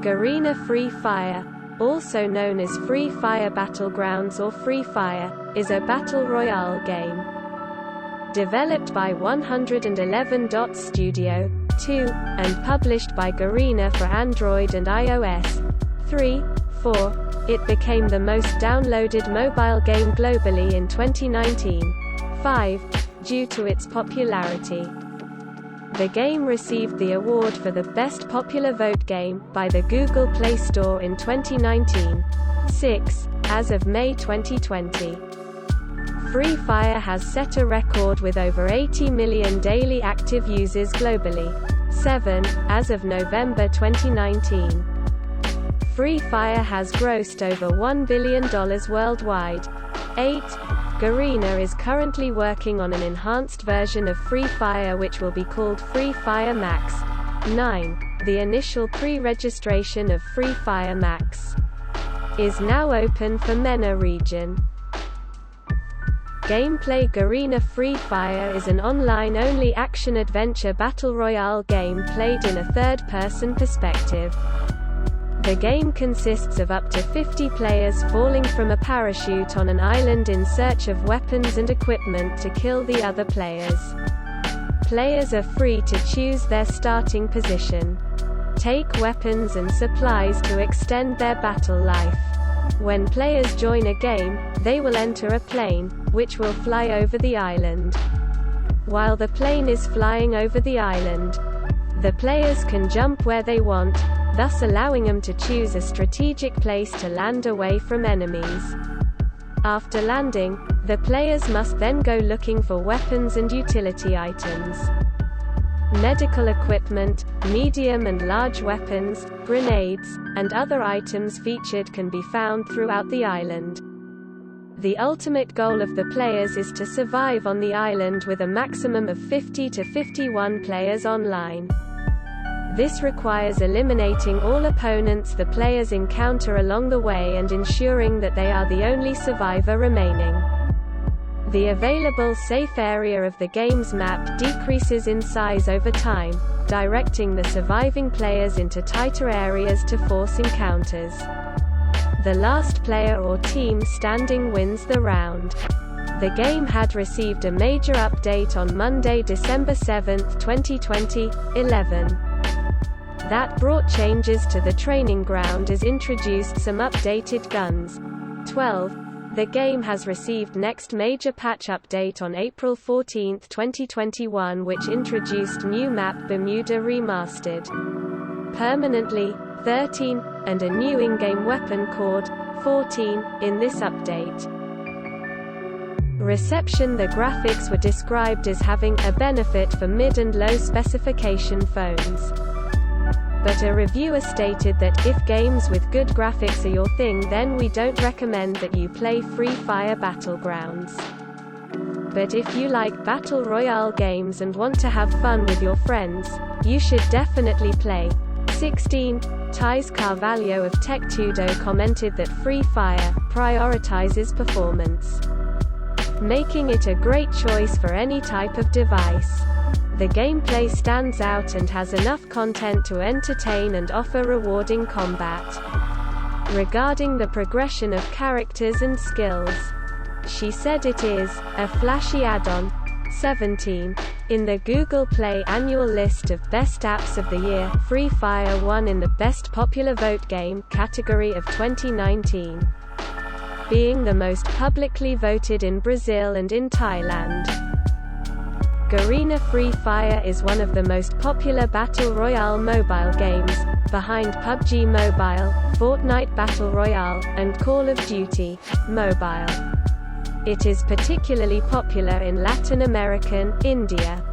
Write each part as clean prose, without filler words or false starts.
Garena Free Fire, also known as Free Fire Battlegrounds or Free Fire, is a battle royale game. Developed by 111 Studio, 2, and published by Garena for Android and iOS 3, 4, it became the most downloaded mobile game globally in 2019. 5, due to its popularity. The game received the award for the Best Popular Vote Game by the Google Play Store in 2019. 6, as of May 2020. Free Fire has set a record with over 80 million daily active users globally. 7, as of November 2019. Free Fire has grossed over $1 billion worldwide. 8, Garena is currently working on an enhanced version of Free Fire which will be called Free Fire Max. 9, the initial pre-registration of Free Fire Max is now open for MENA region. Gameplay. Garena Free Fire is an online-only action-adventure battle royale game played in a third-person perspective. The game consists of up to 50 players falling from a parachute on an island in search of weapons and equipment to kill the other players. Players are free to choose their starting position, take weapons and supplies to extend their battle life. When players join a game, they will enter a plane, which will fly over the island. While the plane is flying over the island, the players can jump where they want, thus allowing them to choose a strategic place to land away from enemies. After landing, the players must then go looking for weapons and utility items. Medical equipment, medium and large weapons, grenades, and other items featured can be found throughout the island. The ultimate goal of the players is to survive on the island with a maximum of 50 to 51 players online. This requires eliminating all opponents the players encounter along the way and ensuring that they are the only survivor remaining. The available safe area of the game's map decreases in size over time, directing the surviving players into tighter areas to force encounters. The last player or team standing wins the round. The game had received a major update on Monday, December 7, 2020, 11. That brought changes to the training ground as introduced some updated guns. 12. The game has received next major patch update on April 14, 2021 which introduced new map Bermuda Remastered permanently, 13, and a new in-game weapon called 14, in this update. Reception. The graphics were described as having a benefit for mid and low specification phones. But a reviewer stated that, if games with good graphics are your thing then we don't recommend that you play Free Fire Battlegrounds. But if you like battle royale games and want to have fun with your friends, you should definitely play. 16. Thais Carvalho of TechTudo commented that Free Fire prioritizes performance, making it a great choice for any type of device. The gameplay stands out and has enough content to entertain and offer rewarding combat. Regarding the progression of characters and skills, she said it is a flashy add-on. 17. In the Google Play annual list of best apps of the year, Free Fire won in the Best Popular Vote Game category of 2019, being the most publicly voted in Brazil and in Thailand. Garena Free Fire is one of the most popular battle royale mobile games, behind PUBG Mobile, Fortnite Battle Royale, and Call of Duty Mobile. It is particularly popular in Latin American, India,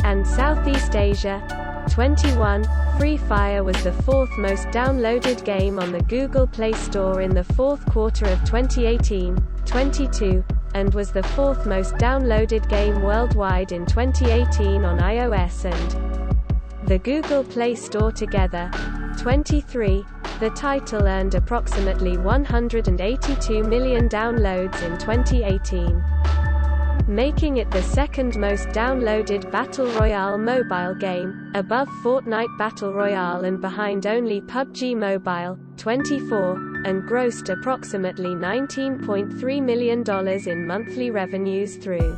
and Southeast Asia. 21. Free Fire was the fourth most downloaded game on the Google Play Store in the fourth quarter of 2018. 22. And was the fourth most downloaded game worldwide in 2018 on iOS and the Google Play Store together. 23. The title earned approximately 182 million downloads in 2018. making it the second most downloaded Battle Royale mobile game, above Fortnite Battle Royale and behind only PUBG Mobile, 24, and grossed approximately $19.3 million in monthly revenues through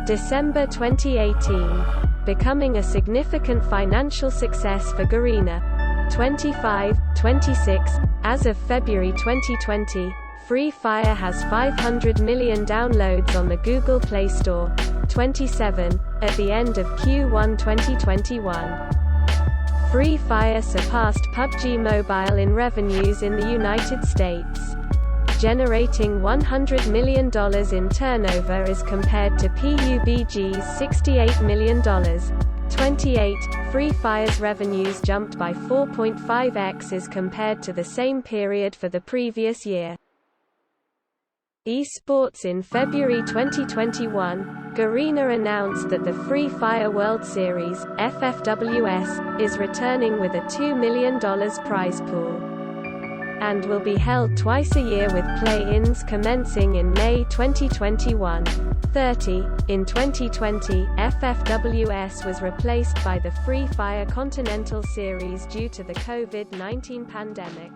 December 2018, becoming a significant financial success for Garena. 26. As of February 2020, Free Fire has 500 million downloads on the Google Play Store. 27. At the end of Q1 2021, Free Fire surpassed PUBG Mobile in revenues in the United States, generating $100 million in turnover as compared to PUBG's $68 million. 28. Free Fire's revenues jumped by 4.5x as compared to the same period for the previous year. Esports. In February 2021, Garena announced that the Free Fire World Series, FFWS, is returning with a $2 million prize pool, and will be held twice a year with play-ins commencing in May 2021. 30. In 2020, FFWS was replaced by the Free Fire Continental Series due to the COVID-19 pandemic.